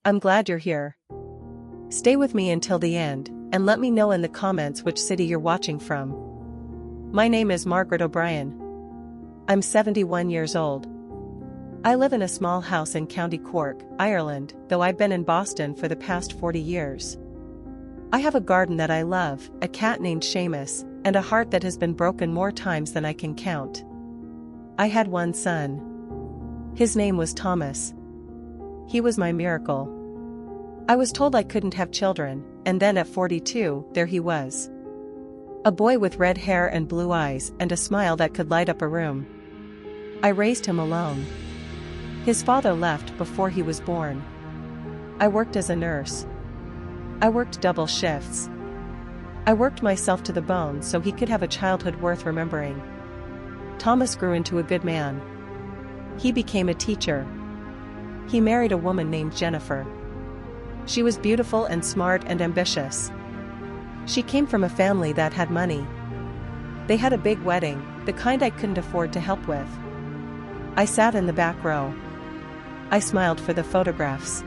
I'm glad you're here. Stay with me until the end, and let me know in the comments which city you're watching from. My name is Margaret O'Brien. I'm 71 years old. I live in a small house in County Cork, Ireland, though I've been in Boston for the past 40 years. I have a garden that I love, a cat named Seamus, and a heart that has been broken more times than I can count. I had one son. His name was Thomas. He was my miracle. I was told I couldn't have children, and then at 42, there he was. A boy with red hair and blue eyes and a smile that could light up a room. I raised him alone. His father left before he was born. I worked as a nurse. I worked double shifts. I worked myself to the bone so he could have a childhood worth remembering. Thomas grew into a good man. He became a teacher. He married a woman named Jennifer. She was beautiful and smart and ambitious. She came from a family that had money. They had a big wedding, the kind I couldn't afford to help with. I sat in the back row. I smiled for the photographs.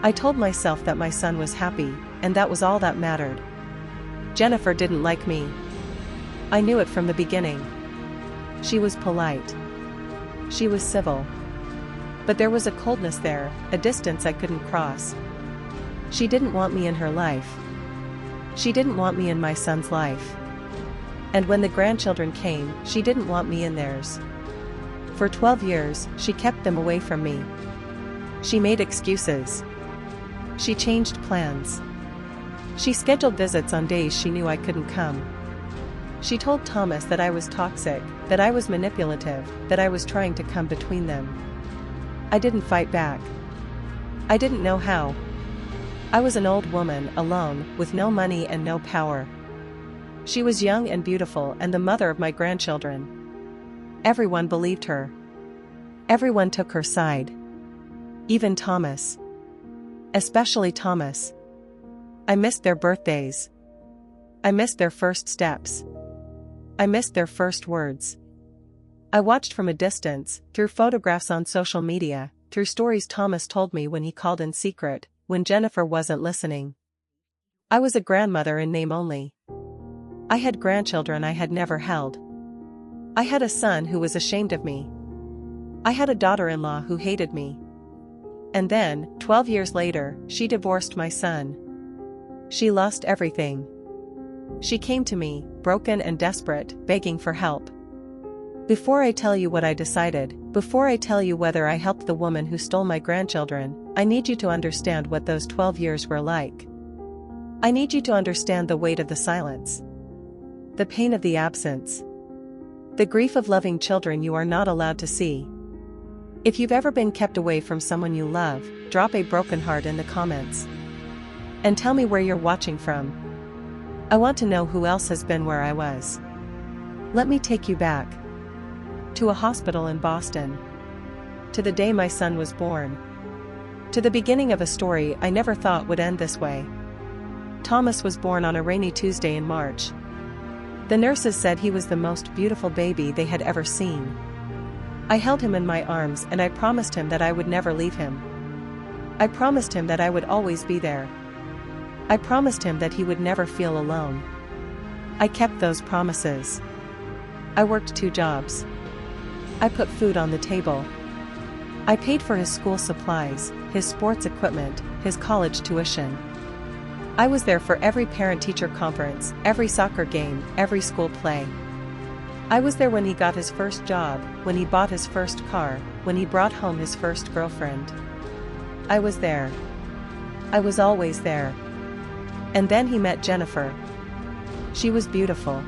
I told myself that my son was happy, and that was all that mattered. Jennifer didn't like me. I knew it from the beginning. She was polite. She was civil. But there was a coldness there, a distance I couldn't cross. She didn't want me in her life. She didn't want me in my son's life. And when the grandchildren came, she didn't want me in theirs. For 12 years, she kept them away from me. She made excuses. She changed plans. She scheduled visits on days she knew I couldn't come. She told Thomas that I was toxic, that I was manipulative, that I was trying to come between them. I didn't fight back. I didn't know how. I was an old woman, alone, with no money and no power. She was young and beautiful and the mother of my grandchildren. Everyone believed her. Everyone took her side. Even Thomas. Especially Thomas. I missed their birthdays. I missed their first steps. I missed their first words. I watched from a distance, through photographs on social media, through stories Thomas told me when he called in secret, when Jennifer wasn't listening. I was a grandmother in name only. I had grandchildren I had never held. I had a son who was ashamed of me. I had a daughter-in-law who hated me. And then, 12 years later, she divorced my son. She lost everything. She came to me, broken and desperate, begging for help. Before I tell you what I decided, before I tell you whether I helped the woman who stole my grandchildren, I need you to understand what those 12 years were like. I need you to understand the weight of the silence. The pain of the absence. The grief of loving children you are not allowed to see. If you've ever been kept away from someone you love, drop a broken heart in the comments. And tell me where you're watching from. I want to know who else has been where I was. Let me take you back. To a hospital in Boston. To the day my son was born. To the beginning of a story I never thought would end this way. Thomas was born on a rainy Tuesday in March. The nurses said he was the most beautiful baby they had ever seen. I held him in my arms and I promised him that I would never leave him. I promised him that I would always be there. I promised him that he would never feel alone. I kept those promises. I worked 2 jobs. I put food on the table. I paid for his school supplies, his sports equipment, his college tuition. I was there for every parent-teacher conference, every soccer game, every school play. I was there when he got his first job, when he bought his first car, when he brought home his first girlfriend. I was there. I was always there. And then he met Jennifer. She was beautiful.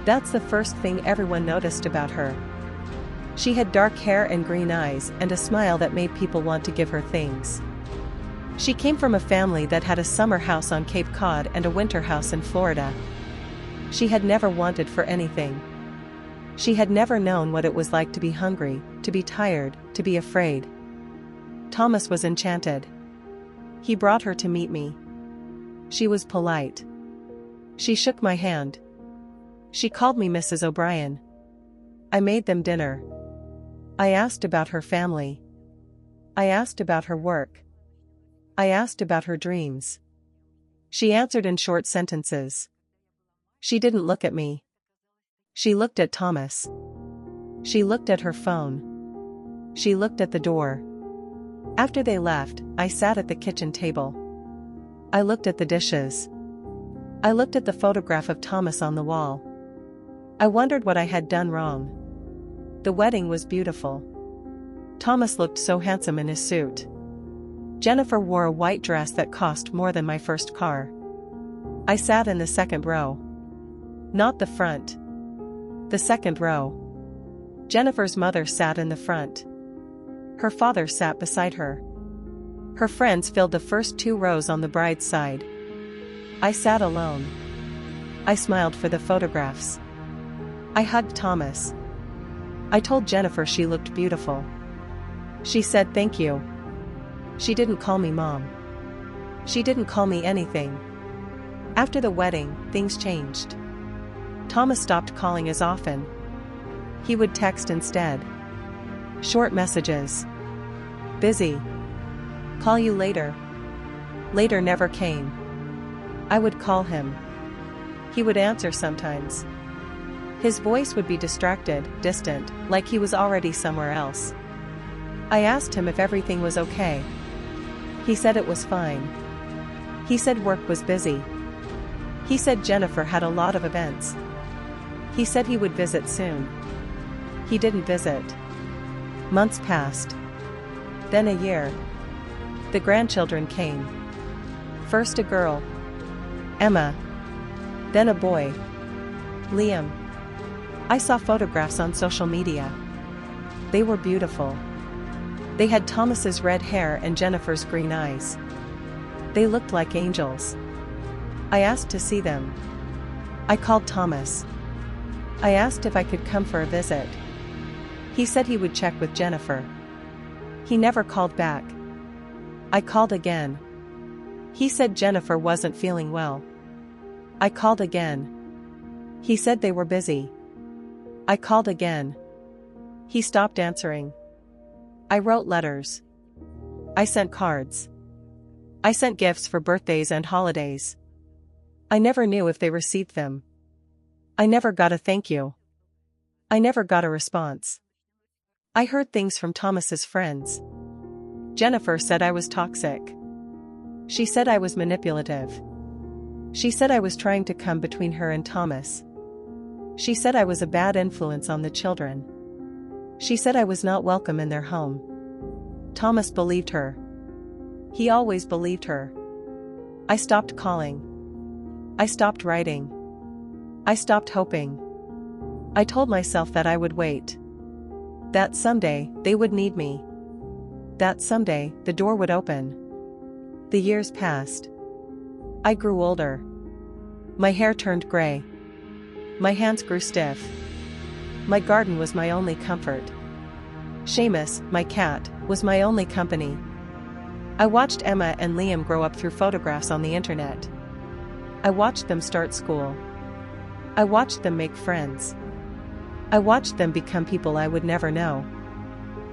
That's the first thing everyone noticed about her. She had dark hair and green eyes and a smile that made people want to give her things. She came from a family that had a summer house on Cape Cod and a winter house in Florida. She had never wanted for anything. She had never known what it was like to be hungry, to be tired, to be afraid. Thomas was enchanted. He brought her to meet me. She was polite. She shook my hand. She called me Mrs. O'Brien. I made them dinner. I asked about her family. I asked about her work. I asked about her dreams. She answered in short sentences. She didn't look at me. She looked at Thomas. She looked at her phone. She looked at the door. After they left, I sat at the kitchen table. I looked at the dishes. I looked at the photograph of Thomas on the wall. I wondered what I had done wrong. The wedding was beautiful. Thomas looked so handsome in his suit. Jennifer wore a white dress that cost more than my first car. I sat in the second row. Not the front. The second row. Jennifer's mother sat in the front. Her father sat beside her. Her friends filled the first 2 rows on the bride's side. I sat alone. I smiled for the photographs. I hugged Thomas. I told Jennifer she looked beautiful. She said thank you. She didn't call me mom. She didn't call me anything. After the wedding, things changed. Thomas stopped calling as often. He would text instead. Short messages. Busy. Call you later. Later never came. I would call him. He would answer sometimes. His voice would be distracted, distant, like he was already somewhere else. I asked him if everything was okay. He said it was fine. He said work was busy. He said Jennifer had a lot of events. He said he would visit soon. He didn't visit. Months passed. Then a year. The grandchildren came. First a girl, Emma. Then a boy, Liam. I saw photographs on social media. They were beautiful. They had Thomas's red hair and Jennifer's green eyes. They looked like angels. I asked to see them. I called Thomas. I asked if I could come for a visit. He said he would check with Jennifer. He never called back. I called again. He said Jennifer wasn't feeling well. I called again. He said they were busy. I called again. He stopped answering. I wrote letters. I sent cards. I sent gifts for birthdays and holidays. I never knew if they received them. I never got a thank you. I never got a response. I heard things from Thomas's friends. Jennifer said I was toxic. She said I was manipulative. She said I was trying to come between her and Thomas. She said I was a bad influence on the children. She said I was not welcome in their home. Thomas believed her. He always believed her. I stopped calling. I stopped writing. I stopped hoping. I told myself that I would wait. That someday, they would need me. That someday, the door would open. The years passed. I grew older. My hair turned gray. My hands grew stiff. My garden was my only comfort. Seamus, my cat, was my only company. I watched Emma and Liam grow up through photographs on the internet. I watched them start school. I watched them make friends. I watched them become people I would never know.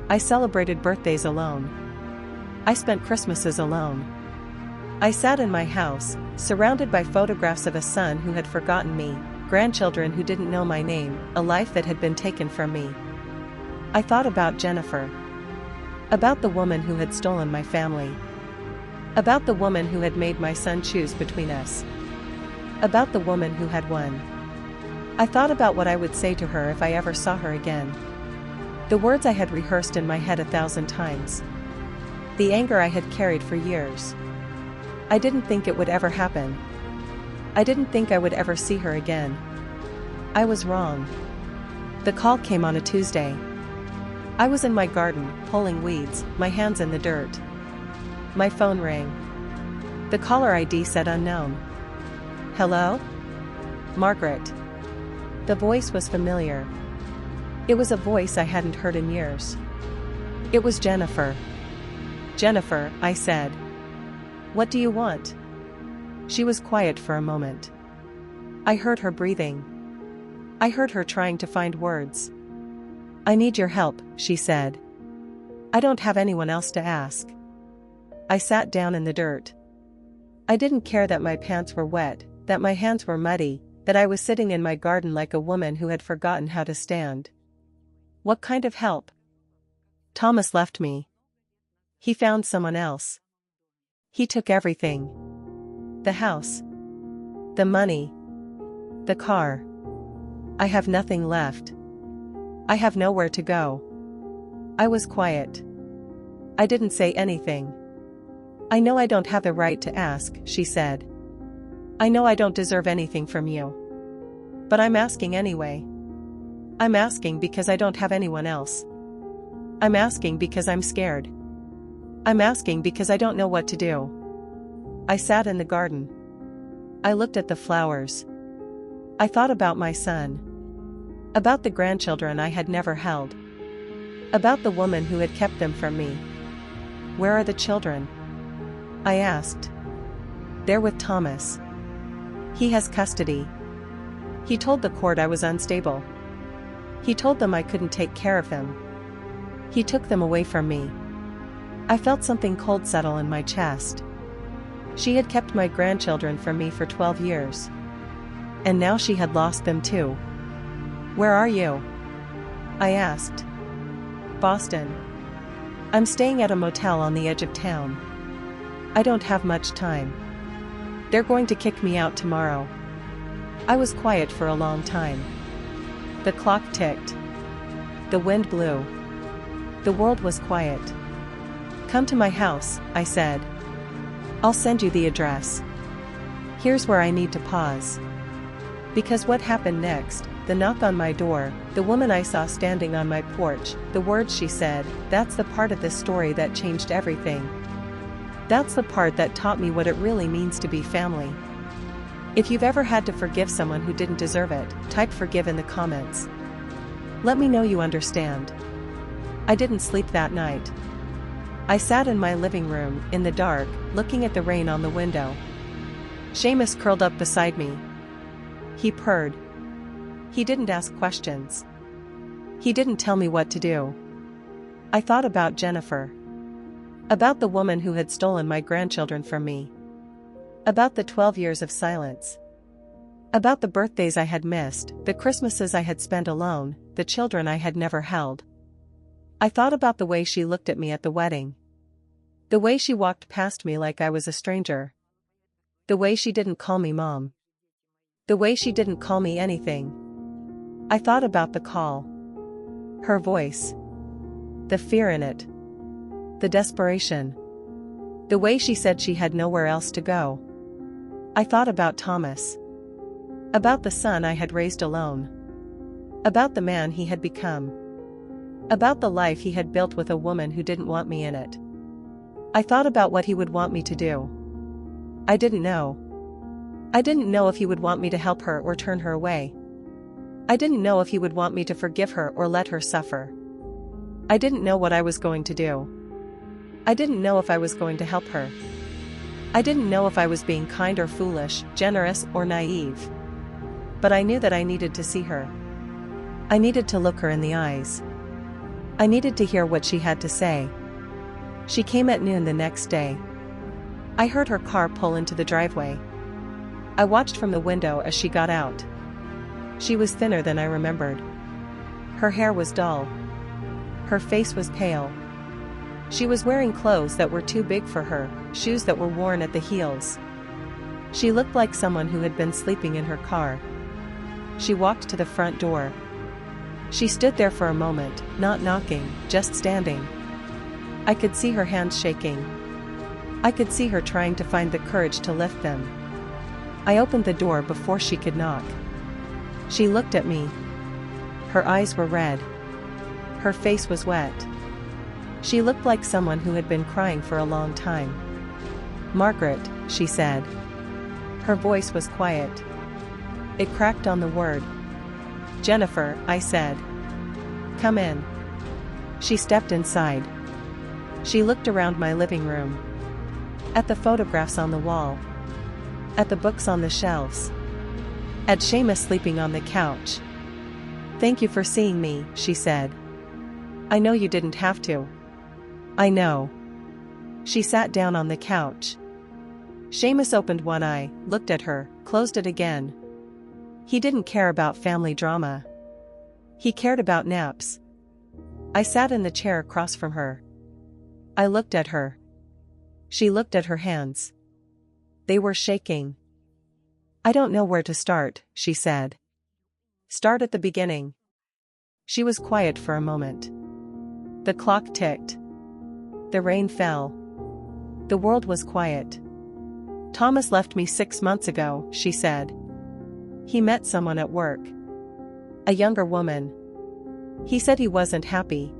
I celebrated birthdays alone. I spent Christmases alone. I sat in my house, surrounded by photographs of a son who had forgotten me, grandchildren who didn't know my name, a life that had been taken from me. I thought about Jennifer. About the woman who had stolen my family. About the woman who had made my son choose between us. About the woman who had won. I thought about what I would say to her if I ever saw her again. The words I had rehearsed in my head 1,000 times. The anger I had carried for years. I didn't think it would ever happen. I didn't think I would ever see her again. I was wrong. The call came on a Tuesday. I was in my garden, pulling weeds, my hands in the dirt. My phone rang. The caller ID said unknown. Hello? Margaret. The voice was familiar. It was a voice I hadn't heard in years. It was Jennifer. Jennifer, I said. What do you want? She was quiet for a moment. I heard her breathing. I heard her trying to find words. I need your help, she said. I don't have anyone else to ask. I sat down in the dirt. I didn't care that my pants were wet, that my hands were muddy, that I was sitting in my garden like a woman who had forgotten how to stand. What kind of help? Thomas left me. He found someone else. He took everything. The house. The money. The car. I have nothing left. I have nowhere to go. I was quiet. I didn't say anything. I know I don't have the right to ask, she said. I know I don't deserve anything from you. But I'm asking anyway. I'm asking because I don't have anyone else. I'm asking because I'm scared. I'm asking because I don't know what to do. I sat in the garden. I looked at the flowers. I thought about my son. About the grandchildren I had never held. About the woman who had kept them from me. Where are the children? I asked. They're with Thomas. He has custody. He told the court I was unstable. He told them I couldn't take care of him. He took them away from me. I felt something cold settle in my chest. She had kept my grandchildren from me for 12 years. And now she had lost them too. Where are you? I asked. Boston. I'm staying at a motel on the edge of town. I don't have much time. They're going to kick me out tomorrow. I was quiet for a long time. The clock ticked. The wind blew. The world was quiet. Come to my house, I said. I'll send you the address. Here's where I need to pause. Because what happened next, the knock on my door, the woman I saw standing on my porch, the words she said, that's the part of this story that changed everything. That's the part that taught me what it really means to be family. If you've ever had to forgive someone who didn't deserve it, type forgive in the comments. Let me know you understand. I didn't sleep that night. I sat in my living room, in the dark, looking at the rain on the window. Seamus curled up beside me. He purred. He didn't ask questions. He didn't tell me what to do. I thought about Jennifer. About the woman who had stolen my grandchildren from me. About the 12 years of silence. About the birthdays I had missed, the Christmases I had spent alone, the children I had never held. I thought about the way she looked at me at the wedding. The way she walked past me like I was a stranger. The way she didn't call me mom. The way she didn't call me anything. I thought about the call. Her voice. The fear in it. The desperation. The way she said she had nowhere else to go. I thought about Thomas. About the son I had raised alone. About the man he had become. About the life he had built with a woman who didn't want me in it. I thought about what he would want me to do. I didn't know. I didn't know if he would want me to help her or turn her away. I didn't know if he would want me to forgive her or let her suffer. I didn't know what I was going to do. I didn't know if I was going to help her. I didn't know if I was being kind or foolish, generous or naive. But I knew that I needed to see her. I needed to look her in the eyes. I needed to hear what she had to say. She came at noon the next day. I heard her car pull into the driveway. I watched from the window as she got out. She was thinner than I remembered. Her hair was dull. Her face was pale. She was wearing clothes that were too big for her, shoes that were worn at the heels. She looked like someone who had been sleeping in her car. She walked to the front door. She stood there for a moment, not knocking, just standing. I could see her hands shaking. I could see her trying to find the courage to lift them. I opened the door before she could knock. She looked at me. Her eyes were red. Her face was wet. She looked like someone who had been crying for a long time. "Margaret," she said. Her voice was quiet. It cracked on the word. "Jennifer," I said. "Come in." She stepped inside. She looked around my living room. At the photographs on the wall. At the books on the shelves. At Seamus sleeping on the couch. "Thank you for seeing me," she said. "I know you didn't have to. I know. She sat down on the couch. Seamus opened one eye, looked at her, closed it again. He didn't care about family drama. He cared about naps. I sat in the chair across from her. I looked at her. She looked at her hands. They were shaking. "I don't know where to start," she said. "Start at the beginning." She was quiet for a moment. The clock ticked. The rain fell. The world was quiet. "Thomas left me 6 months ago," she said. "He met someone at work. A younger woman. He said he wasn't happy.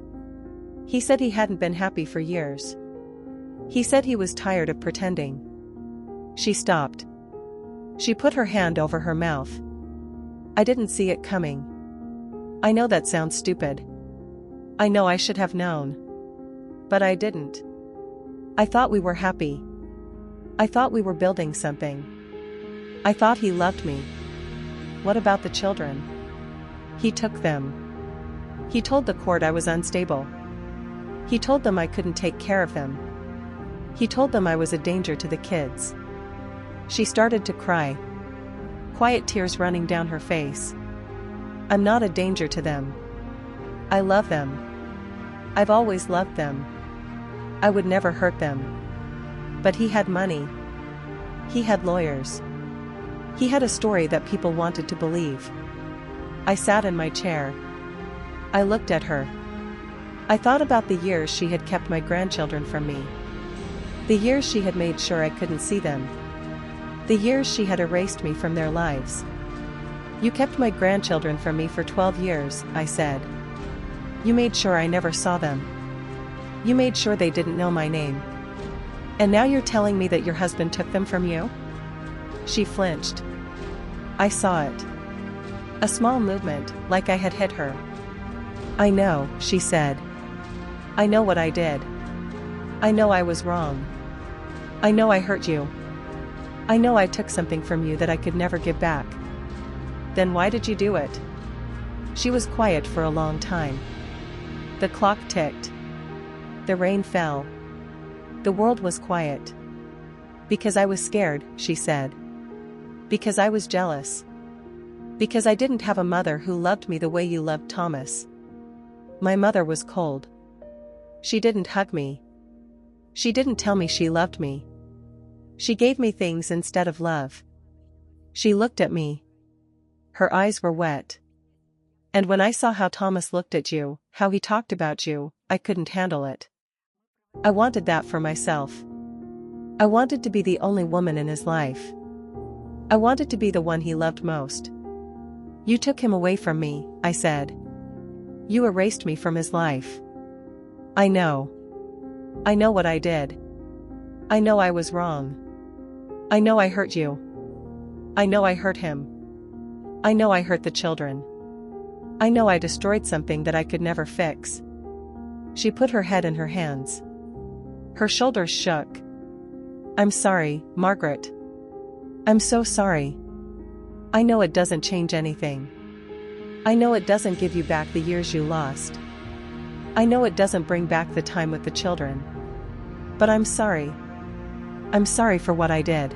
He said he hadn't been happy for years. He said he was tired of pretending." She stopped. She put her hand over her mouth. "I didn't see it coming. I know that sounds stupid. I know I should have known. But I didn't. I thought we were happy. I thought we were building something. I thought he loved me. What about the children? He took them. He told the court I was unstable. He told them I couldn't take care of them. He told them I was a danger to the kids." She started to cry. Quiet tears running down her face. "I'm not a danger to them. I love them. I've always loved them. I would never hurt them. But he had money. He had lawyers. He had a story that people wanted to believe." I sat in my chair. I looked at her. I thought about the years she had kept my grandchildren from me. The years she had made sure I couldn't see them. The years she had erased me from their lives. "You kept my grandchildren from me for 12 years, I said. You made sure I never saw them. You made sure they didn't know my name. And now you're telling me that your husband took them from you?" She flinched. I saw it. A small movement, like I had hit her. "I know," she said. "I know what I did. I know I was wrong. I know I hurt you. I know I took something from you that I could never give back." "Then why did you do it?" She was quiet for a long time. The clock ticked. The rain fell. The world was quiet. "Because I was scared," she said. "Because I was jealous. Because I didn't have a mother who loved me the way you loved Thomas. My mother was cold. She didn't hug me. She didn't tell me she loved me. She gave me things instead of love." She looked at me. Her eyes were wet. "And when I saw how Thomas looked at you, how he talked about you, I couldn't handle it. I wanted that for myself. I wanted to be the only woman in his life. I wanted to be the one he loved most. You took him away from me," I said. "You erased me from his life. I know. I know what I did. I know I was wrong. I know I hurt you. I know I hurt him. I know I hurt the children. I know I destroyed something that I could never fix." She put her head in her hands. Her shoulders shook. "I'm sorry, Margaret. I'm so sorry. I know it doesn't change anything. I know it doesn't give you back the years you lost. I know it doesn't bring back the time with the children. But I'm sorry. I'm sorry for what I did.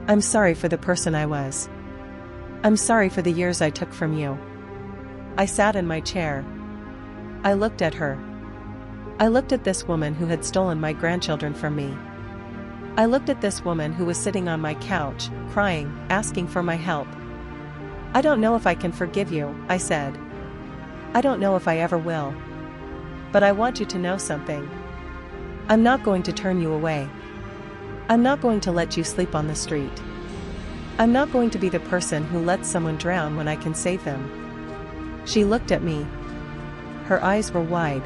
I'm sorry for the person I was. I'm sorry for the years I took from you." I sat in my chair. I looked at her. I looked at this woman who had stolen my grandchildren from me. I looked at this woman who was sitting on my couch, crying, asking for my help. "I don't know if I can forgive you," I said. "I don't know if I ever will. But I want you to know something. I'm not going to turn you away. I'm not going to let you sleep on the street. I'm not going to be the person who lets someone drown when I can save them." She looked at me. Her eyes were wide.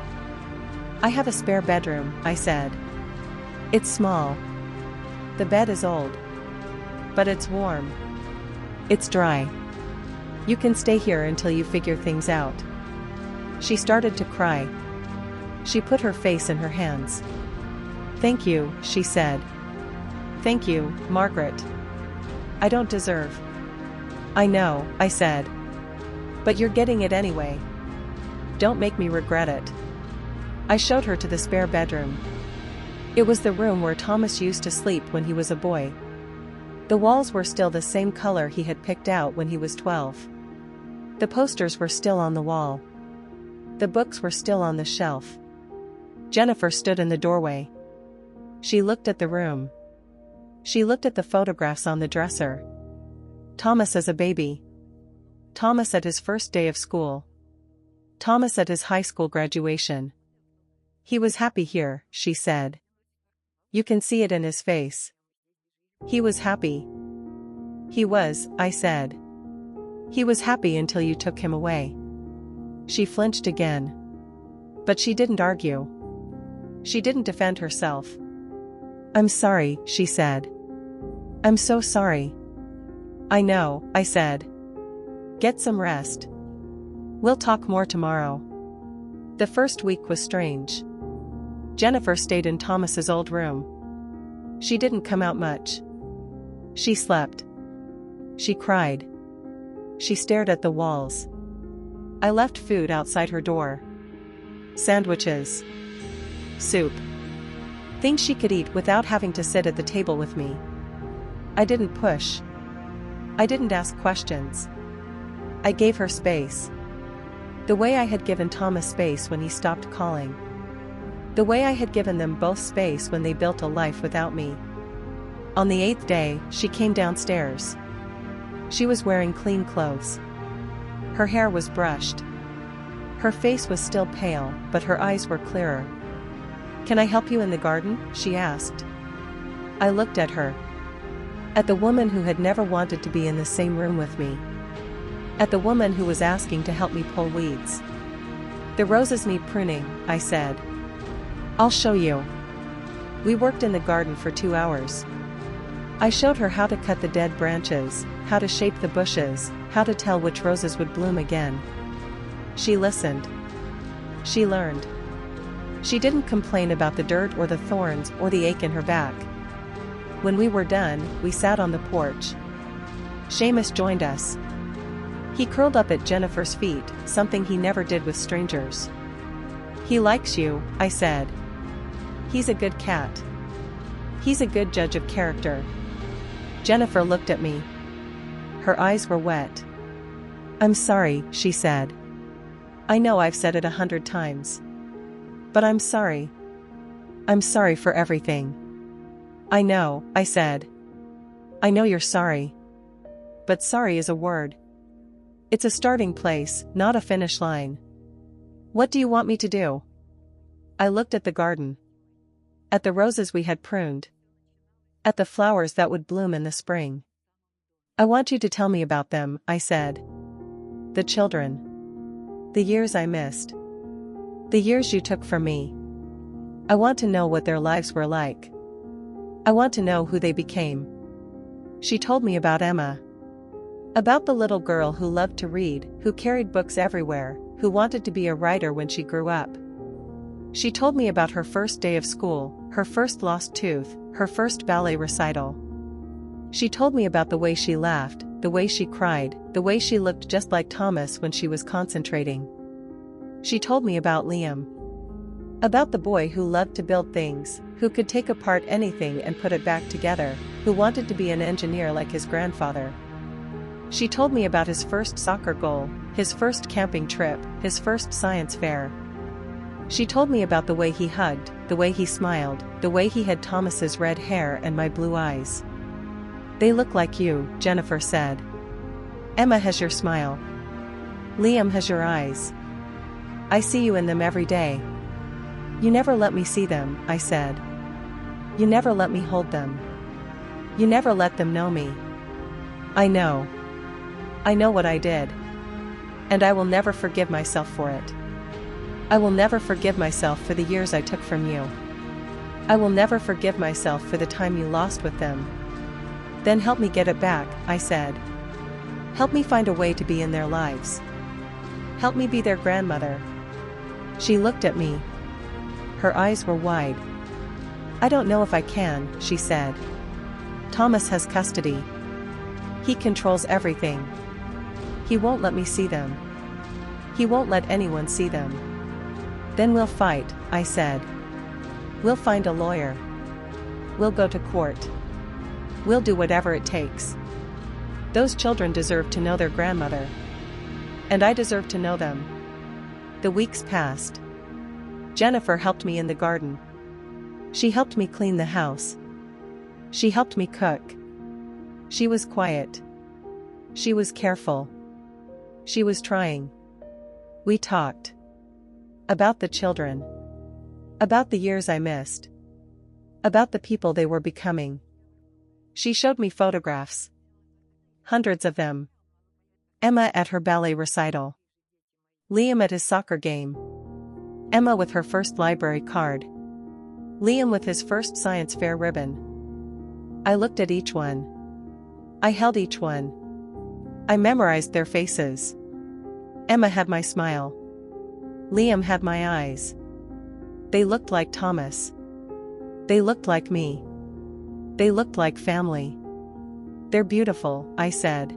"I have a spare bedroom," I said. "It's small. The bed is old. But it's warm. It's dry. You can stay here until you figure things out." She started to cry. She put her face in her hands. "Thank you," she said. "Thank you, Margaret. I don't deserve." "I know," I said. "But you're getting it anyway. Don't make me regret it." I showed her to the spare bedroom. It was the room where Thomas used to sleep when he was a boy. The walls were still the same color he had picked out when he was 12. The posters were still on the wall. The books were still on the shelf. Jennifer stood in the doorway. She looked at the room. She looked at the photographs on the dresser. Thomas as a baby. Thomas at his first day of school. Thomas at his high school graduation. He was happy here, she said. You can see it in his face. He was happy. He was, I said. He was happy until you took him away. She flinched again. But she didn't argue. She didn't defend herself. I'm sorry, she said. I'm so sorry. I know, I said. Get some rest. We'll talk more tomorrow. The first week was strange. Jennifer stayed in Thomas's old room. She didn't come out much. She slept. She cried. She stared at the walls. I left food outside her door. Sandwiches. Soup. Things she could eat without having to sit at the table with me. I didn't push. I didn't ask questions. I gave her space. The way I had given Thomas space when he stopped calling. The way I had given them both space when they built a life without me. On the 8th day, she came downstairs. She was wearing clean clothes. Her hair was brushed. Her face was still pale, but her eyes were clearer. Can I help you in the garden? She asked. I looked at her. At the woman who had never wanted to be in the same room with me. At the woman who was asking to help me pull weeds. The roses need pruning, I said. I'll show you. We worked in the garden for 2 hours. I showed her how to cut the dead branches, how to shape the bushes, how to tell which roses would bloom again. She listened. She learned. She didn't complain about the dirt or the thorns or the ache in her back. When we were done, we sat on the porch. Seamus joined us. He curled up at Jennifer's feet, something he never did with strangers. He likes you, I said. He's a good cat. He's a good judge of character. Jennifer looked at me. Her eyes were wet. I'm sorry, she said. I know I've said it 100 times. But I'm sorry. I'm sorry for everything. I know, I said. I know you're sorry. But sorry is a word. It's a starting place, not a finish line. What do you want me to do? I looked at the garden. At the roses we had pruned. At the flowers that would bloom in the spring. I want you to tell me about them, I said. The children. The years I missed. The years you took from me. I want to know what their lives were like. I want to know who they became. She told me about Emma. About the little girl who loved to read, who carried books everywhere, who wanted to be a writer when she grew up. She told me about her first day of school, her first lost tooth, her first ballet recital. She told me about the way she laughed, the way she cried, the way she looked just like Thomas when she was concentrating. She told me about Liam. About the boy who loved to build things, who could take apart anything and put it back together, who wanted to be an engineer like his grandfather. She told me about his first soccer goal, his first camping trip, his first science fair. She told me about the way he hugged, the way he smiled, the way he had Thomas's red hair and my blue eyes. They look like you, Jennifer said. Emma has your smile. Liam has your eyes. I see you in them every day. You never let me see them, I said. You never let me hold them. You never let them know me. I know. I know what I did. And I will never forgive myself for it. I will never forgive myself for the years I took from you. I will never forgive myself for the time you lost with them. Then help me get it back, I said. Help me find a way to be in their lives. Help me be their grandmother. She looked at me. Her eyes were wide. I don't know if I can, she said. Thomas has custody. He controls everything. He won't let me see them. He won't let anyone see them. Then we'll fight, I said. We'll find a lawyer. We'll go to court. We'll do whatever it takes. Those children deserve to know their grandmother. And I deserve to know them. The weeks passed. Jennifer helped me in the garden. She helped me clean the house. She helped me cook. She was quiet. She was careful. She was trying. We talked. About the children. About the years I missed. About the people they were becoming. She showed me photographs. Hundreds of them. Emma at her ballet recital. Liam at his soccer game. Emma with her first library card. Liam with his first science fair ribbon. I looked at each one. I held each one. I memorized their faces. Emma had my smile. Liam had my eyes. They looked like Thomas. They looked like me. They looked like family. They're beautiful, I said.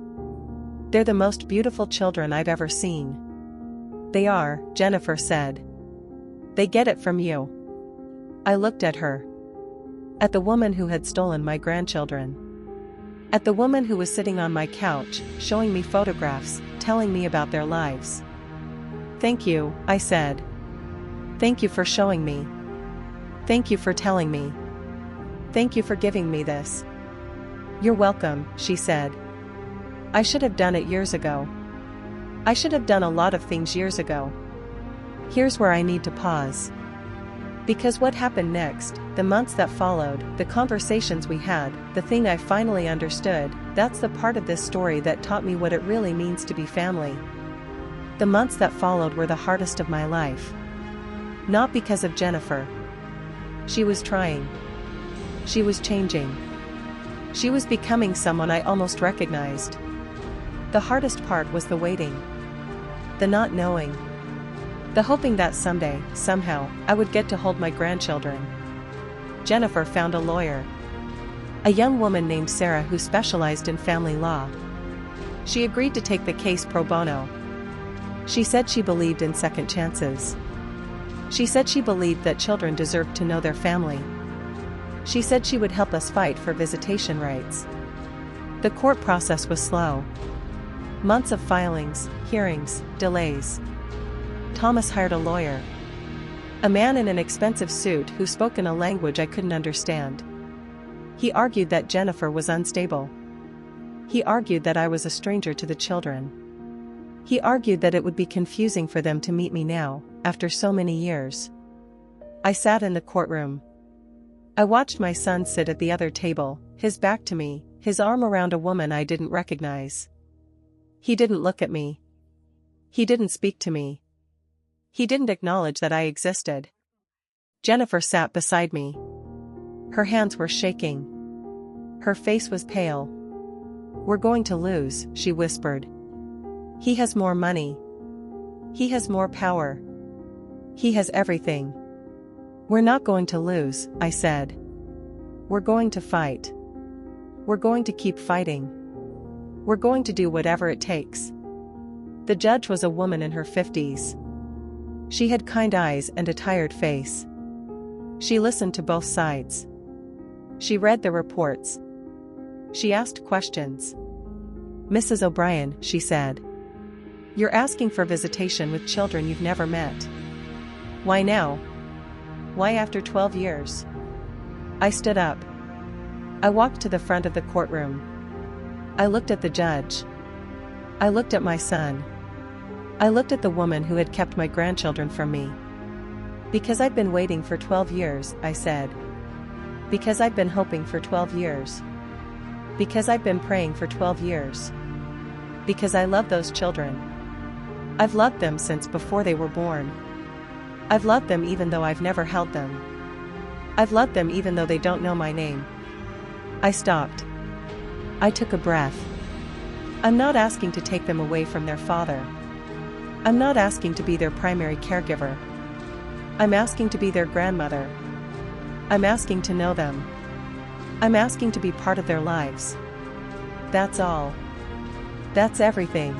They're the most beautiful children I've ever seen. They are, Jennifer said. They get it from you. I looked at her. At the woman who had stolen my grandchildren. At the woman who was sitting on my couch, showing me photographs, telling me about their lives. Thank you, I said. Thank you for showing me. Thank you for telling me. Thank you for giving me this. You're welcome, she said. I should have done it years ago. I should have done a lot of things years ago. Here's where I need to pause. Because what happened next, the months that followed, the conversations we had, the thing I finally understood, that's the part of this story that taught me what it really means to be family. The months that followed were the hardest of my life. Not because of Jennifer. She was trying. She was changing. She was becoming someone I almost recognized. The hardest part was the waiting. The not knowing. The hoping that someday, somehow, I would get to hold my grandchildren. Jennifer found a lawyer. A young woman named Sarah who specialized in family law. She agreed to take the case pro bono. She said she believed in second chances. She said she believed that children deserved to know their family. She said she would help us fight for visitation rights. The court process was slow. Months of filings, hearings, delays. Thomas hired a lawyer. A man in an expensive suit who spoke in a language I couldn't understand. He argued that Jennifer was unstable. He argued that I was a stranger to the children. He argued that it would be confusing for them to meet me now, after so many years. I sat in the courtroom. I watched my son sit at the other table, his back to me, his arm around a woman I didn't recognize. He didn't look at me. He didn't speak to me. He didn't acknowledge that I existed. Jennifer sat beside me. Her hands were shaking. Her face was pale. We're going to lose, she whispered. He has more money. He has more power. He has everything. We're not going to lose, I said. We're going to fight. We're going to keep fighting. We're going to do whatever it takes. The judge was a woman in her 50s. She had kind eyes and a tired face. She listened to both sides. She read the reports. She asked questions. Mrs. O'Brien, she said. You're asking for visitation with children you've never met. Why now? Why after 12 years? I stood up. I walked to the front of the courtroom. I looked at the judge. I looked at my son. I looked at the woman who had kept my grandchildren from me. Because I've been waiting for 12 years, I said. Because I've been hoping for 12 years. Because I've been praying for 12 years. Because I love those children. I've loved them since before they were born. I've loved them even though I've never held them. I've loved them even though they don't know my name. I stopped. I took a breath. I'm not asking to take them away from their father. I'm not asking to be their primary caregiver. I'm asking to be their grandmother. I'm asking to know them. I'm asking to be part of their lives. That's all. That's everything.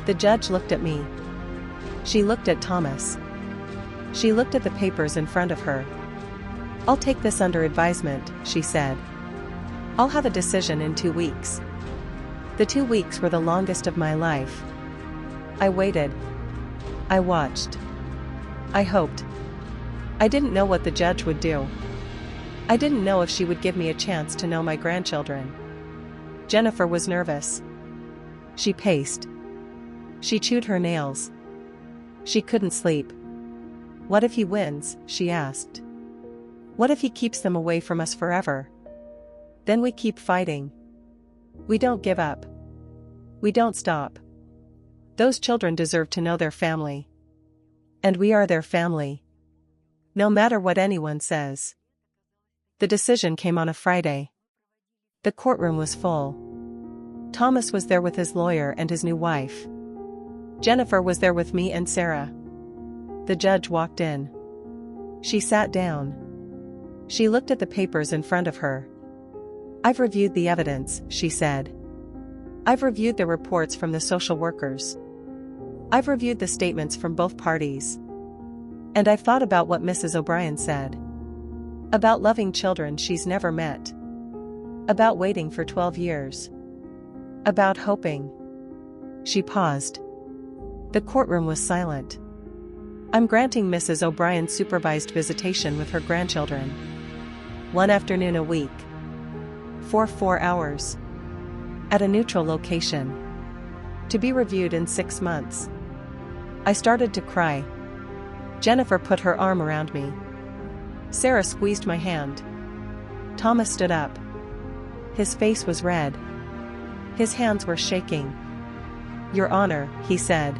The judge looked at me. She looked at Thomas. She looked at the papers in front of her. I'll take this under advisement, she said. I'll have a decision in 2 weeks. The 2 weeks were the longest of my life. I waited. I watched. I hoped. I didn't know what the judge would do. I didn't know if she would give me a chance to know my grandchildren. Jennifer was nervous. She paced. She chewed her nails. She couldn't sleep. What if he wins? She asked. What if he keeps them away from us forever? Then we keep fighting. We don't give up. We don't stop. Those children deserve to know their family. And we are their family. No matter what anyone says. The decision came on a Friday. The courtroom was full. Thomas was there with his lawyer and his new wife. Jennifer was there with me and Sarah. The judge walked in. She sat down. She looked at the papers in front of her. I've reviewed the evidence, she said. I've reviewed the reports from the social workers. I've reviewed the statements from both parties. And I've thought about what Mrs. O'Brien said. About loving children she's never met. About waiting for 12 years. About hoping. She paused. The courtroom was silent. I'm granting Mrs. O'Brien supervised visitation with her grandchildren. 1 afternoon a week. For 4 hours. At a neutral location. To be reviewed in 6 months. I started to cry. Jennifer put her arm around me. Sarah squeezed my hand. Thomas stood up. His face was red. His hands were shaking. Your Honor, he said.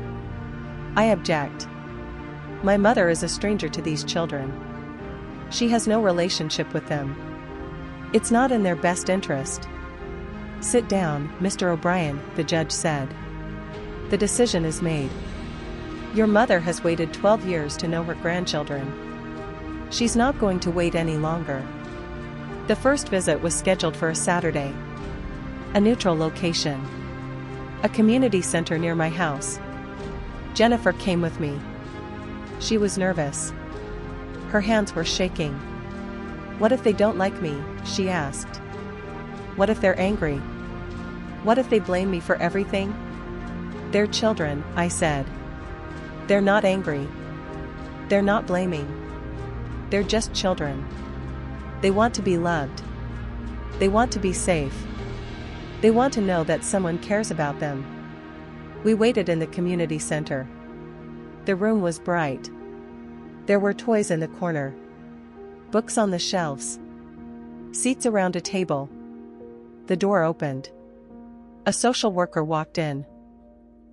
I object. My mother is a stranger to these children. She has no relationship with them. It's not in their best interest. Sit down, Mr. O'Brien, the judge said. The decision is made. Your mother has waited 12 years to know her grandchildren. She's not going to wait any longer. The first visit was scheduled for a Saturday. A neutral location. A community center near my house. Jennifer came with me. She was nervous. Her hands were shaking. What if they don't like me? She asked. What if they're angry? What if they blame me for everything? They're children, I said. They're not angry. They're not blaming. They're just children. They want to be loved. They want to be safe. They want to know that someone cares about them. We waited in the community center. The room was bright. There were toys in the corner. Books on the shelves. Seats around a table. The door opened. A social worker walked in.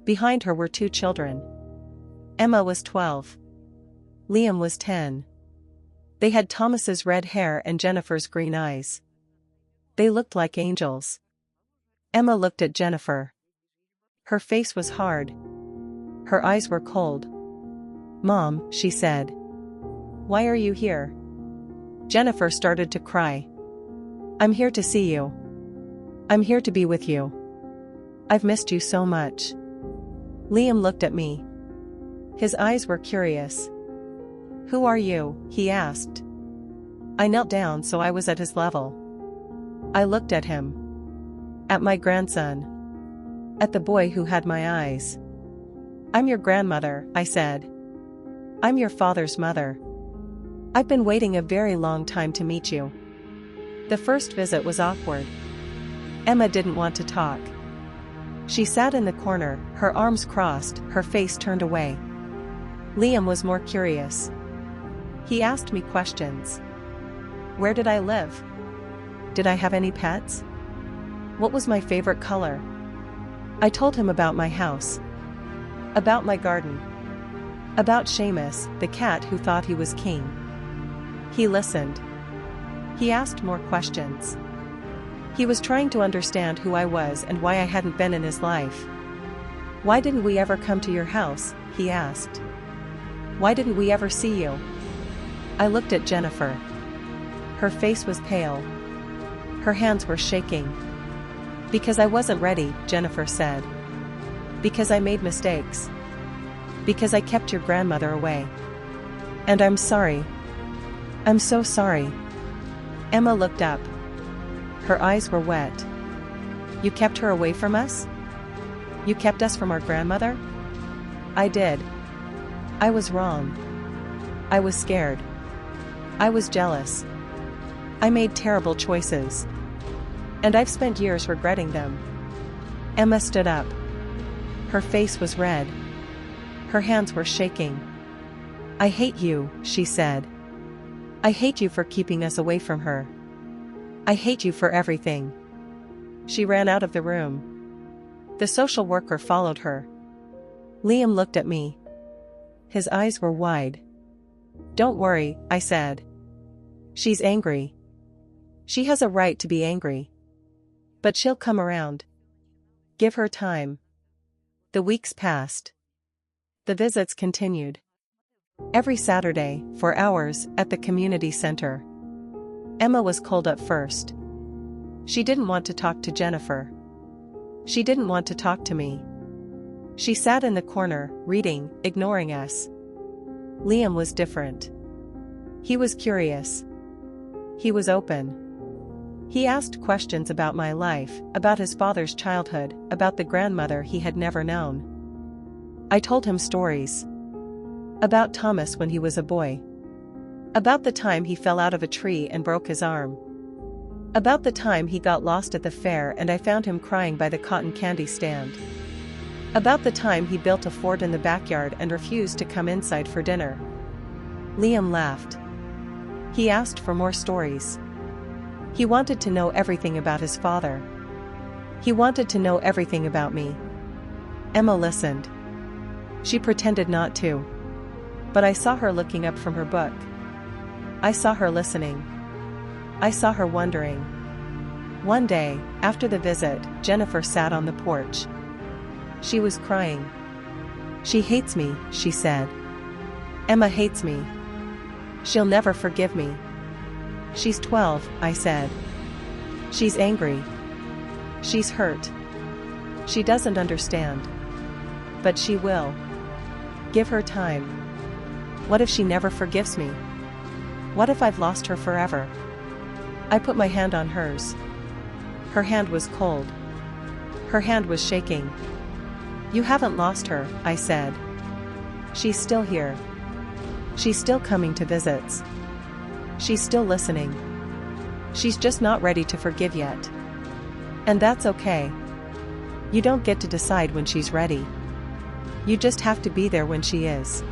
Behind her were 2 children. Emma was 12. Liam was 10. They had Thomas's red hair and Jennifer's green eyes. They looked like angels. Emma looked at Jennifer. Her face was hard. Her eyes were cold. Mom, she said. Why are you here? Jennifer started to cry. I'm here to see you. I'm here to be with you. I've missed you so much. Liam looked at me. His eyes were curious. Who are you? He asked. I knelt down so I was at his level. I looked at him. At my grandson. At the boy who had my eyes. I'm your grandmother, I said. I'm your father's mother. I've been waiting a very long time to meet you. The first visit was awkward. Emma didn't want to talk. She sat in the corner, her arms crossed, her face turned away. Liam was more curious. He asked me questions. Where did I live? Did I have any pets? What was my favorite color? I told him about my house. About my garden. About Seamus, the cat who thought he was king. He listened. He asked more questions. He was trying to understand who I was and why I hadn't been in his life. Why didn't we ever come to your house? He asked. Why didn't we ever see you? I looked at Jennifer. Her face was pale. Her hands were shaking. Because I wasn't ready, Jennifer said. Because I made mistakes. Because I kept your grandmother away. And I'm sorry. I'm so sorry. Emma looked up. Her eyes were wet. You kept her away from us? You kept us from our grandmother? I did. I was wrong. I was scared. I was jealous. I made terrible choices. And I've spent years regretting them. Emma stood up. Her face was red. Her hands were shaking. I hate you, she said. I hate you for keeping us away from her. I hate you for everything. She ran out of the room. The social worker followed her. Liam looked at me. His eyes were wide. Don't worry, I said. She's angry. She has a right to be angry. But she'll come around. Give her time. The weeks passed. The visits continued. Every Saturday, for hours, at the community center. Emma was cold at first. She didn't want to talk to Jennifer. She didn't want to talk to me. She sat in the corner, reading, ignoring us. Liam was different. He was curious. He was open. He asked questions about my life, about his father's childhood, about the grandmother he had never known. I told him stories. About Thomas when he was a boy. About the time he fell out of a tree and broke his arm. About the time he got lost at the fair and I found him crying by the cotton candy stand. About the time he built a fort in the backyard and refused to come inside for dinner. Liam laughed. He asked for more stories. He wanted to know everything about his father. He wanted to know everything about me. Emma listened. She pretended not to. But I saw her looking up from her book. I saw her listening. I saw her wondering. One day, after the visit, Jennifer sat on the porch. She was crying. She hates me, she said. Emma hates me. She'll never forgive me. She's 12, I said. She's angry. She's hurt. She doesn't understand. But she will. Give her time. What if she never forgives me? What if I've lost her forever? I put my hand on hers. Her hand was cold. Her hand was shaking. You haven't lost her, I said. She's still here. She's still coming to visits. She's still listening. She's just not ready to forgive yet. And that's okay. You don't get to decide when she's ready. You just have to be there when she is.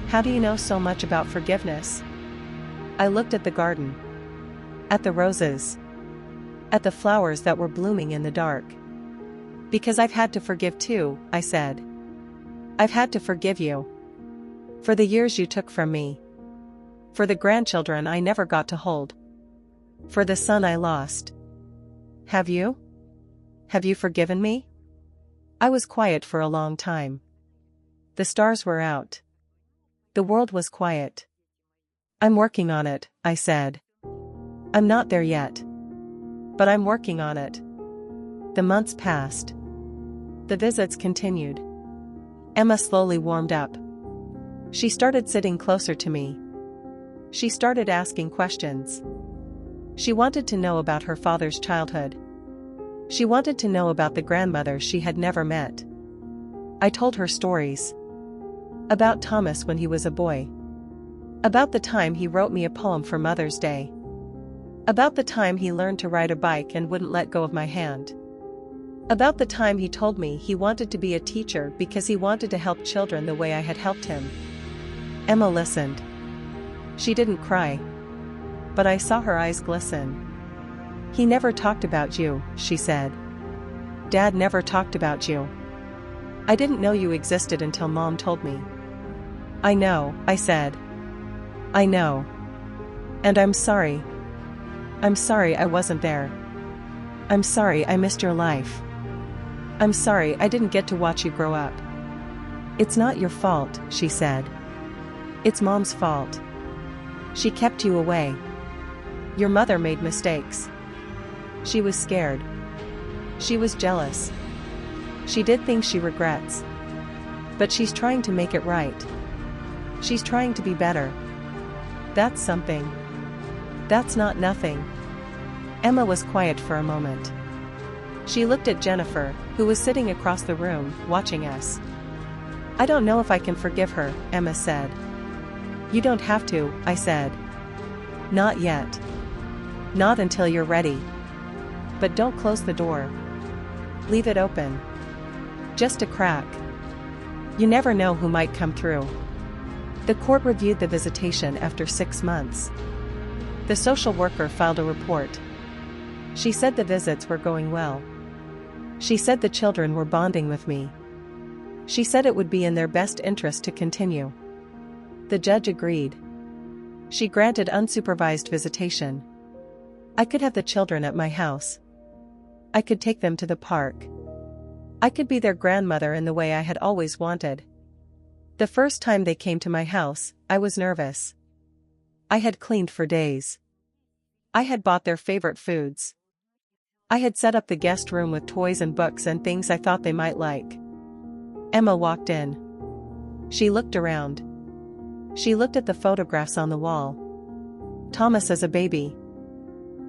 How do you know so much about forgiveness? I looked at the garden. At the roses. At the flowers that were blooming in the dark. Because I've had to forgive too, I said. I've had to forgive you. For the years you took from me. For the grandchildren I never got to hold. For the son I lost. Have you? Have you forgiven me? I was quiet for a long time. The stars were out. The world was quiet. I'm working on it, I said. I'm not there yet. But I'm working on it. The months passed. The visits continued. Emma slowly warmed up. She started sitting closer to me. She started asking questions. She wanted to know about her father's childhood. She wanted to know about the grandmother she had never met. I told her stories. About Thomas when he was a boy. About the time he wrote me a poem for Mother's Day. About the time he learned to ride a bike and wouldn't let go of my hand. About the time he told me he wanted to be a teacher because he wanted to help children the way I had helped him. Emma listened. She didn't cry. But I saw her eyes glisten. He never talked about you, she said. Dad never talked about you. I didn't know you existed until Mom told me. I know, I said. I know. And I'm sorry. I'm sorry I wasn't there. I'm sorry I missed your life. I'm sorry I didn't get to watch you grow up. It's not your fault, she said. It's Mom's fault. She kept you away. Your mother made mistakes. She was scared. She was jealous. She did things she regrets. But she's trying to make it right. She's trying to be better. That's something. That's not nothing. Emma was quiet for a moment. She looked at Jennifer, who was sitting across the room, watching us. I don't know if I can forgive her, Emma said. You don't have to, I said. Not yet. Not until you're ready. But don't close the door. Leave it open. Just a crack. You never know who might come through. The court reviewed the visitation after 6 months. The social worker filed a report. She said the visits were going well. She said the children were bonding with me. She said it would be in their best interest to continue. The judge agreed. She granted unsupervised visitation. I could have the children at my house. I could take them to the park. I could be their grandmother in the way I had always wanted. The first time they came to my house, I was nervous. I had cleaned for days. I had bought their favorite foods. I had set up the guest room with toys and books and things I thought they might like. Emma walked in. She looked around. She looked at the photographs on the wall. Thomas as a baby.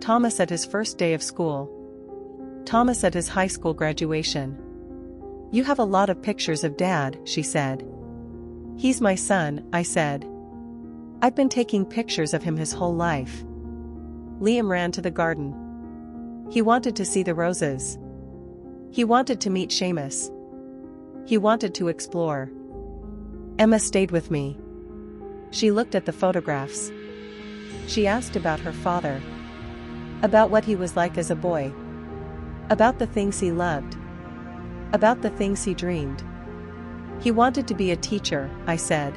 Thomas at his first day of school. Thomas at his high school graduation. You have a lot of pictures of Dad, she said. He's my son, I said. I've been taking pictures of him his whole life. Liam ran to the garden. He wanted to see the roses. He wanted to meet Seamus. He wanted to explore. Emma stayed with me. She looked at the photographs. She asked about her father. About what he was like as a boy. About the things he loved. About the things he dreamed. He wanted to be a teacher, I said.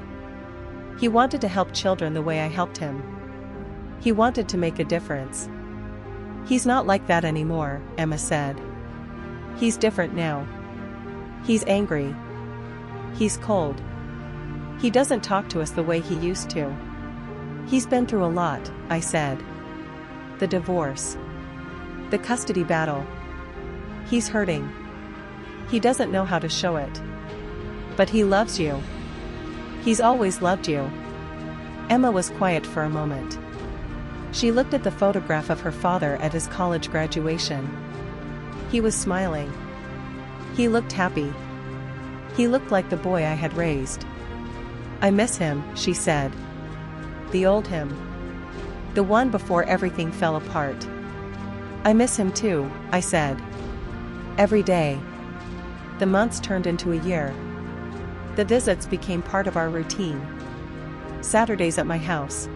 He wanted to help children the way I helped him. He wanted to make a difference. He's not like that anymore, Emma said. He's different now. He's angry. He's cold. He doesn't talk to us the way he used to. He's been through a lot, I said. The divorce. The custody battle. He's hurting. He doesn't know how to show it. But he loves you. He's always loved you. Emma was quiet for a moment. She looked at the photograph of her father at his college graduation. He was smiling. He looked happy. He looked like the boy I had raised. I miss him, she said. The old him. The one before everything fell apart. I miss him too, I said. Every day. The months turned into a year. The visits became part of our routine. Saturdays at my house.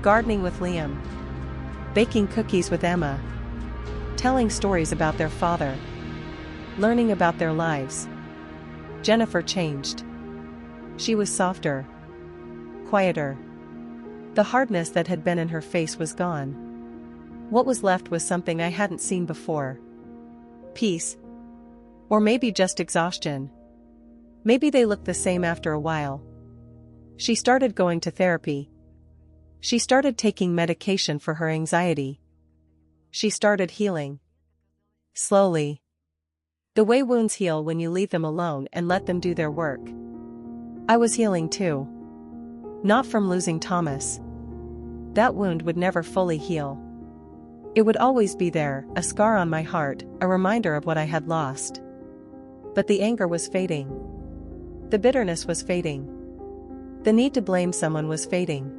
Gardening with Liam. Baking cookies with Emma. Telling stories about their father. Learning about their lives. Jennifer changed. She was softer. Quieter. The hardness that had been in her face was gone. What was left was something I hadn't seen before. Peace. Or maybe just exhaustion. Maybe they looked the same after a while. She started going to therapy. She started taking medication for her anxiety. She started healing. Slowly. The way wounds heal when you leave them alone and let them do their work. I was healing too. Not from losing Thomas. That wound would never fully heal. It would always be there, a scar on my heart, a reminder of what I had lost. But the anger was fading. The bitterness was fading. The need to blame someone was fading.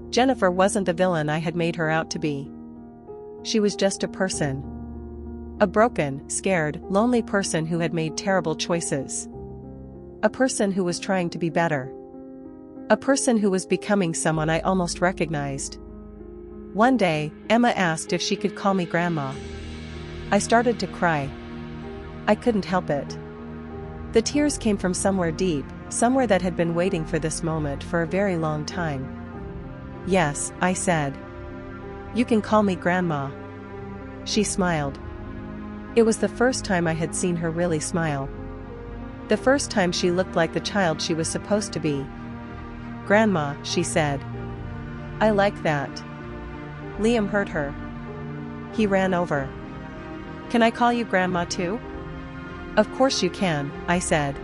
Jennifer wasn't the villain I had made her out to be. She was just a person. A broken, scared, lonely person who had made terrible choices. A person who was trying to be better. A person who was becoming someone I almost recognized. One day, Emma asked if she could call me Grandma. I started to cry. I couldn't help it. The tears came from somewhere deep, somewhere that had been waiting for this moment for a very long time. Yes, I said. You can call me Grandma. She smiled. It was the first time I had seen her really smile. The first time she looked like the child she was supposed to be. Grandma, she said. I like that. Liam heard her. He ran over. Can I call you Grandma too? Of course you can, I said.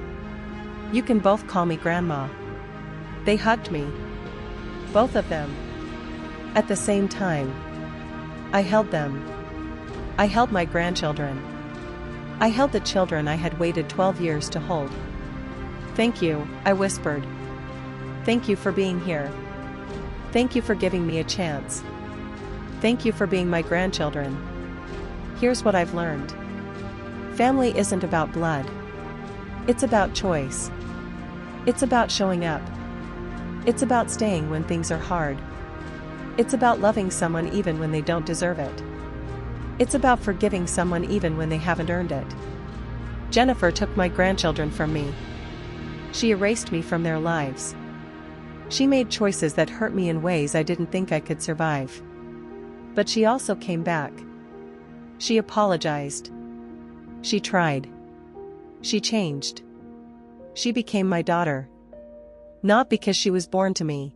You can both call me Grandma. They hugged me. Both of them. At the same time, I held them. I held my grandchildren. I held the children I had waited 12 years to hold. "Thank you," I whispered. "Thank you for being here. Thank you for giving me a chance. Thank you for being my grandchildren." Here's what I've learned. Family isn't about blood. It's about choice. It's about showing up. It's about staying when things are hard. It's about loving someone even when they don't deserve it. It's about forgiving someone even when they haven't earned it. Jennifer took my grandchildren from me. She erased me from their lives. She made choices that hurt me in ways I didn't think I could survive. But she also came back. She apologized. She tried. She changed. She became my daughter. Not because she was born to me.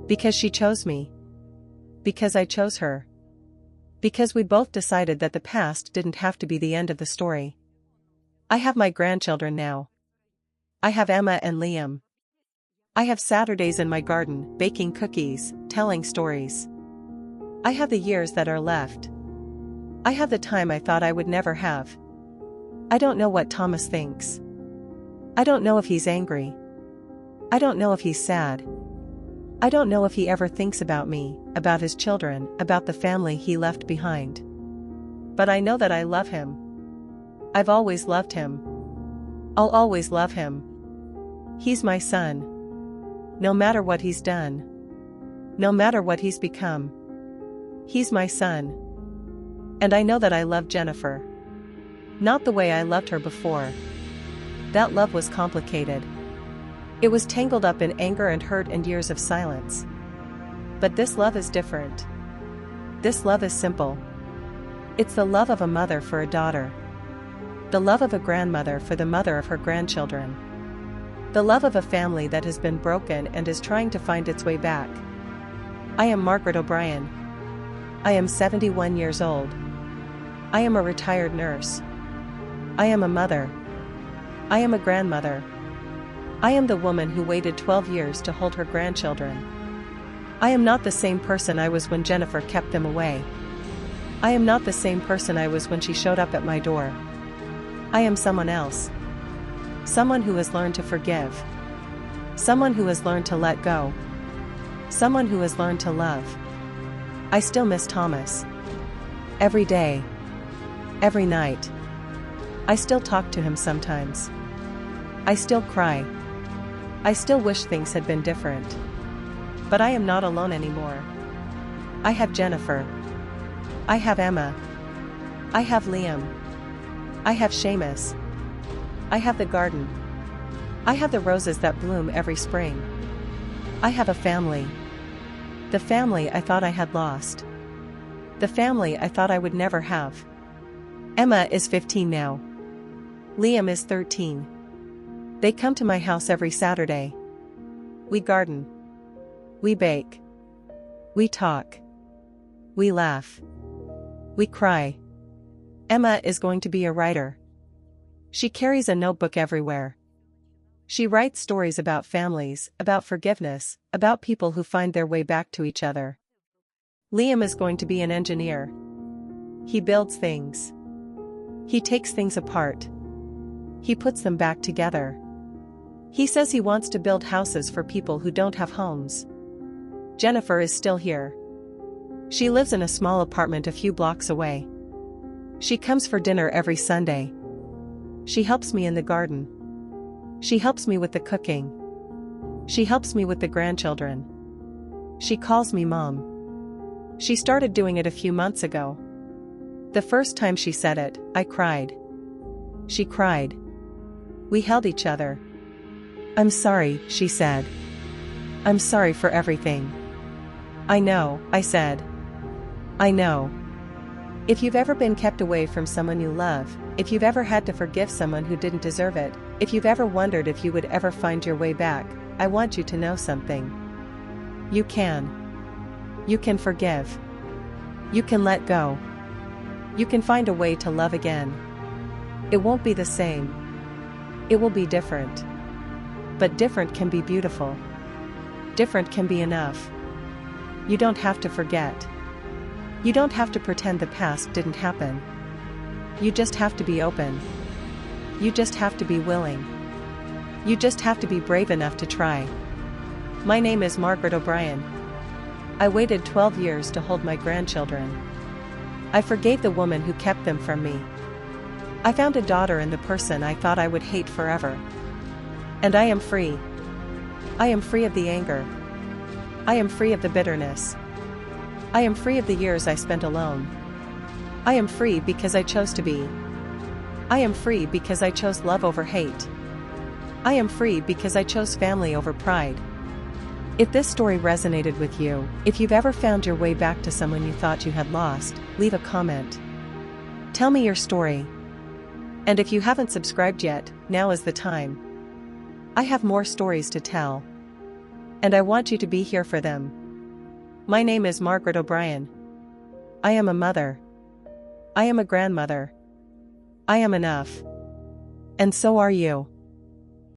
Because she chose me. Because I chose her. Because we both decided that the past didn't have to be the end of the story. I have my grandchildren now. I have Emma and Liam. I have Saturdays in my garden, baking cookies, telling stories. I have the years that are left. I have the time I thought I would never have. I don't know what Thomas thinks. I don't know if he's angry. I don't know if he's sad. I don't know if he ever thinks about me, about his children, about the family he left behind. But I know that I love him. I've always loved him. I'll always love him. He's my son. No matter what he's done. No matter what he's become. He's my son. And I know that I love Jennifer. Not the way I loved her before. That love was complicated. It was tangled up in anger and hurt and years of silence. But this love is different. This love is simple. It's the love of a mother for a daughter. The love of a grandmother for the mother of her grandchildren. The love of a family that has been broken and is trying to find its way back. I am Margaret O'Brien. I am 71 years old. I am a retired nurse. I am a mother. I am a grandmother. I am the woman who waited 12 years to hold her grandchildren. I am not the same person I was when Jennifer kept them away. I am not the same person I was when she showed up at my door. I am someone else. Someone who has learned to forgive. Someone who has learned to let go. Someone who has learned to love. I still miss Thomas. Every day. Every night. I still talk to him sometimes. I still cry. I still wish things had been different. But I am not alone anymore. I have Jennifer. I have Emma. I have Liam. I have Seamus. I have the garden. I have the roses that bloom every spring. I have a family. The family I thought I had lost. The family I thought I would never have. Emma is 15 now. Liam is 13. They come to my house every Saturday. We garden. We bake. We talk. We laugh. We cry. Emma is going to be a writer. She carries a notebook everywhere. She writes stories about families, about forgiveness, about people who find their way back to each other. Liam is going to be an engineer. He builds things. He takes things apart. He puts them back together. He says he wants to build houses for people who don't have homes. Jennifer is still here. She lives in a small apartment a few blocks away. She comes for dinner every Sunday. She helps me in the garden. She helps me with the cooking. She helps me with the grandchildren. She calls me Mom. She started doing it a few months ago. The first time she said it, I cried. She cried. We held each other. I'm sorry, she said. I'm sorry for everything. I know, I said. I know. If you've ever been kept away from someone you love, if you've ever had to forgive someone who didn't deserve it, if you've ever wondered if you would ever find your way back, I want you to know something. You can. You can forgive. You can let go. You can find a way to love again. It won't be the same. It will be different. But different can be beautiful. Different can be enough. You don't have to forget. You don't have to pretend the past didn't happen. You just have to be open. You just have to be willing. You just have to be brave enough to try. My name is Margaret O'Brien. I waited 12 years to hold my grandchildren. I forgave the woman who kept them from me. I found a daughter in the person I thought I would hate forever. And I am free. I am free of the anger. I am free of the bitterness. I am free of the years I spent alone. I am free because I chose to be. I am free because I chose love over hate. I am free because I chose family over pride. If this story resonated with you, if you've ever found your way back to someone you thought you had lost, leave a comment. Tell me your story. And if you haven't subscribed yet, now is the time. I have more stories to tell. And I want you to be here for them. My name is Margaret O'Brien. I am a mother. I am a grandmother. I am enough. And so are you.